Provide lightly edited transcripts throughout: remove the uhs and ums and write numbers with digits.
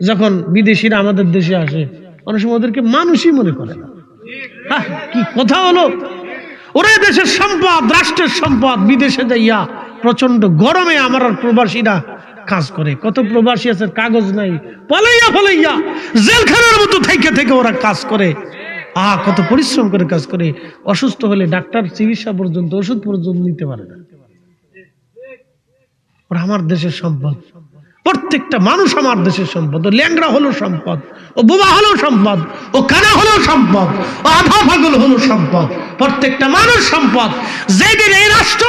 যখন বিদেশিরা আমাদের দেশে আসে অনেক সময় ওদেরকে মানুষই মনে করে না। কি কথা হলো, ওরা দেশের সম্পদ, রাষ্ট্রের সম্পদ, বিদেশে যাইয়া প্রচন্ড গরমে আমার আর প্রবাসীরা কাজ করে। কত প্রবাসী আছে কাগজ নাই, পালাইয়া পালাইয়া জেলখানার মতো থেকে থেকে ওরা কাজ করে। কত পরিশ্রম করে কাজ করে, অসুস্থ হলে ডাক্তার চিকিৎসা পর্যন্ত, ওষুধ পর্যন্ত নিতে পারে না। ওরা আমার দেশের সম্পদ, প্রত্যেকটা মানুষ আমার দেশের সম্পদ। ও ল্যাংড়া হলো সম্পদ, ও বোবা হলো সম্পদ, ও কানা হলো সম্পদ, ও আধা পাগল হলো সম্পদ। প্রত্যেকটা মানুষ সম্পদ। যেদিন এই রাষ্ট্র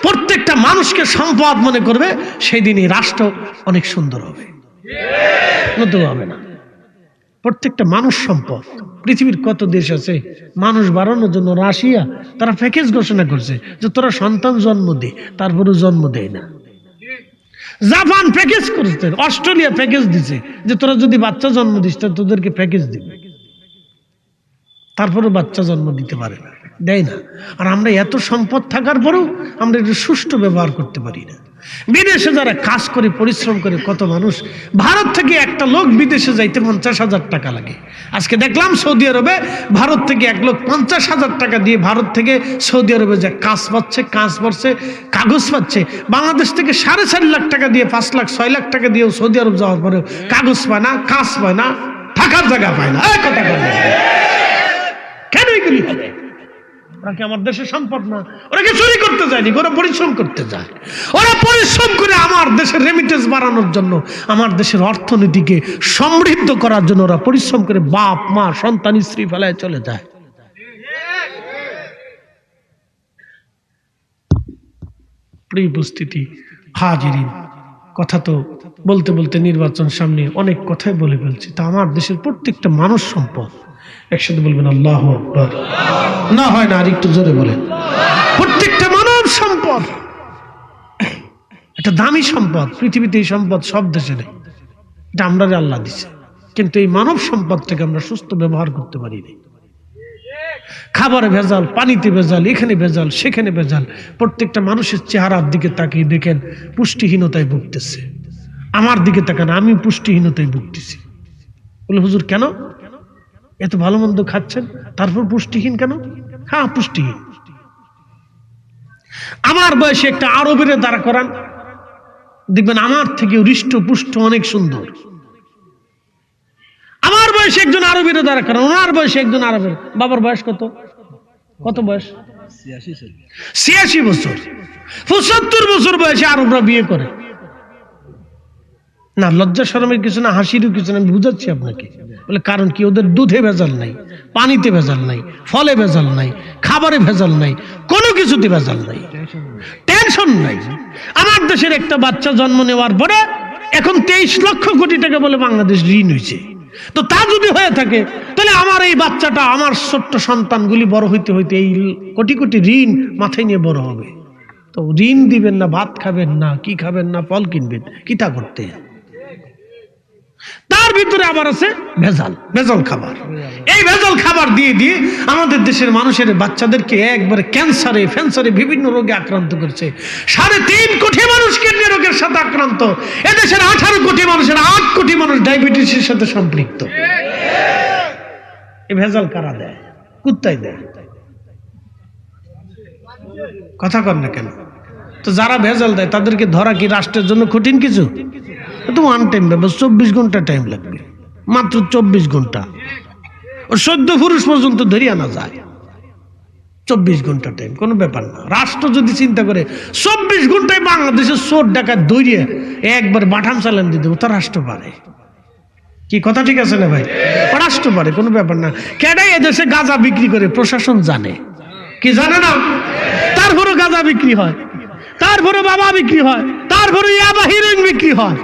প্রত্যেকটা মানুষকে সম্পদ মনে করবে, সেই দিন এই রাষ্ট্র অনেক সুন্দর হবে, নতুন হবে না। প্রত্যেকটা মানুষ সম্পদ। পৃথিবীর কত দেশ আছে মানুষ বাড়ানোর জন্য, রাশিয়া তারা প্যাকেজ ঘোষণা করছে যে তোরা সন্তান জন্ম দে, তারপরে জন্ম দেয় না। জাপান প্যাকেজ করেছে, অস্ট্রেলিয়া প্যাকেজ দিছে যে তোরা যদি বাচ্চা জন্ম দিস তোদেরকে প্যাকেজ দিবে, তারপরে বাচ্চা জন্ম দিতে পারে না, দেয় না। আর আমরা এত সম্পদ থাকার পরেও আমরা এটা সুষ্ঠু ব্যবহার করতে পারি না। বিদেশে যারা কাজ করে পরিশ্রম করে, কত মানুষ, ভারত থেকে একটা লোক বিদেশে যাইতে 50,000 টাকা লাগে। আজকে দেখলাম সৌদি আরবে ভারত থেকে এক লোক 50,000 টাকা দিয়ে ভারত থেকে সৌদি আরবে যে কাজ পাচ্ছে, কাজ পাচ্ছে, কাগজ পাচ্ছে। বাংলাদেশ থেকে 4.5 লাখ টাকা দিয়ে, 5 লাখ 6 লাখ টাকা দিয়েও সৌদি আরব যাওয়ার পরেও কাগজ পায় না, কাজ পায় না, থাকার জায়গা পায় না। কথা কেন এগুলি হবে? ওরা কি আমার দেশের সম্পদ না? ওরা কি চুরি করতে যায়নি, ওরা পরিশ্রম করতে যায়। ওরা পরিশ্রম করে আমার দেশের রেমিটেন্স বাড়ানোর জন্য, আমার দেশের অর্থনীতিকে সমৃদ্ধ করার জন্য ওরা পরিশ্রম করে বাপ মা সন্তান স্ত্রী ফেলায় চলে যায়। প্রিয় উপস্থিতি, হাজিরিন, কথা তো বলতে বলতে নির্বাচন সামনে, অনেক কথাই বলে ফেলছি। তা আমার দেশের প্রত্যেকটা মানুষ সম্পদ। একসাথে বলবেন আল্লাহু আকবার। না হয় না, আর একটু জোরে বলেন। প্রত্যেকটা মানব সম্পদ একটা দামি সম্পদ। পৃথিবীতে এই সম্পদ সব দেশে নেই, এটা আমরা আল্লাহ দিছে। কিন্তু এই মানব সম্পদটাকে আমরা সুস্থ ব্যবহার করতে পারি না। খাবারে ভেজাল, পানিতে ভেজাল, এখানে ভেজাল, সেখানে ভেজাল। প্রত্যেকটা মানুষের চেহারার দিকে তাকিয়ে দেখেন পুষ্টিহীনতায় ভুগতেছে। আমার দিকে তাকান, আমি পুষ্টিহীনতায় ভুগতেছি। বলে হুজুর কেন এত ভালো মন্দ খাচ্ছেন, তারপর পুষ্টিহীন কেন? হ্যাঁ, পুষ্টিহীন। আমার বয়সে একটা আরবের দাঁড়া করান, দেখবেন আমার থেকে হৃষ্ট পুষ্ট অনেক সুন্দর। আমার বয়সে একজন আরবের দাঁড়া করান, ওনার বয়সে একজন আরবের। বাবার বয়স কত? কত বয়স? 86 বছর। 75 বছর বয়সে আরবরা বিয়ে করে না। লজ্জা শরমের কিছু না, হাসিরও কিছু না। আমি বুঝাচ্ছি আপনাকে। বলে কারণ কি? ওদের দুধে ভেজাল নাই, পানিতে ভেজাল নাই, ফলে ভেজাল নাই, খাবারে ভেজাল নাই, কোনো কিছুতে ভেজাল নাই, টেনশন নাই। আমার দেশের একটা বাচ্চা জন্ম নেওয়ার পরে এখন 23 লক্ষ কোটি টাকা বলে বাংলাদেশ ঋণ হয়েছে। তো তা যদি হয়ে থাকে, তাহলে আমার এই বাচ্চাটা, আমার ছোট্ট সন্তানগুলি বড় হইতে হইতে এই কোটি কোটি ঋণ মাথায় নিয়ে বড় হবে। তো ঋণ দিবেন না, ভাত খাবেন না, কি খাবেন না, ফল কিনবেন, কি তা করতে? তার ভিতরে আবার আছে ভেজাল, ভেজাল খাবার। এই ভেজাল খাবার দিয়ে দিয়ে আমাদের দেশের মানুষের বাচ্চাদেরকে একবারে ক্যান্সারে, ফ্যান্সারে, বিভিন্ন রোগে আক্রান্ত করছে। 3.5 কোটি মানুষ কিডনি রোগের সাথে আক্রান্ত। এদেশের 18 কোটি মানুষের 8 কোটি মানুষ ডায়াবেটিসের সাথে সম্পৃক্ত। এই ভেজাল কারা দেয়? কুত্তাই দেয়। কথা কর না কেন? তো যারা ভেজাল দেয় তাদেরকে ধরা কি রাষ্ট্রের জন্য কঠিন কিছু? তো ওয়ান টাইম ব্যাপার, 24 ঘন্টা টাইম লাগবে, মাত্র 24 ঘন্টা। ও 14 পুরুষ পর্যন্ত ধরে আনা যায়, 24 ঘন্টা টাইম, কোনো ব্যাপার না। রাষ্ট্র যদি চিন্তা করে 24 ঘন্টায় বাংলাদেশের চোর ডাকাত ধরিয়ে একবার বাঠাম চালান দিয়ে দেবো, তা রাষ্ট্র পারে। কি কথা ঠিক আছে না ভাই? রাষ্ট্র পারে, কোনো ব্যাপার না। কেডাই এদেশে গাঁজা বিক্রি করে প্রশাসন জানে কি? জানে না। তারপরে গাঁজা বিক্রি হয়, তারপরে বাবা বিক্রি হয়, তারপরে ইয়াবা হিরোইন বিক্রি হয়।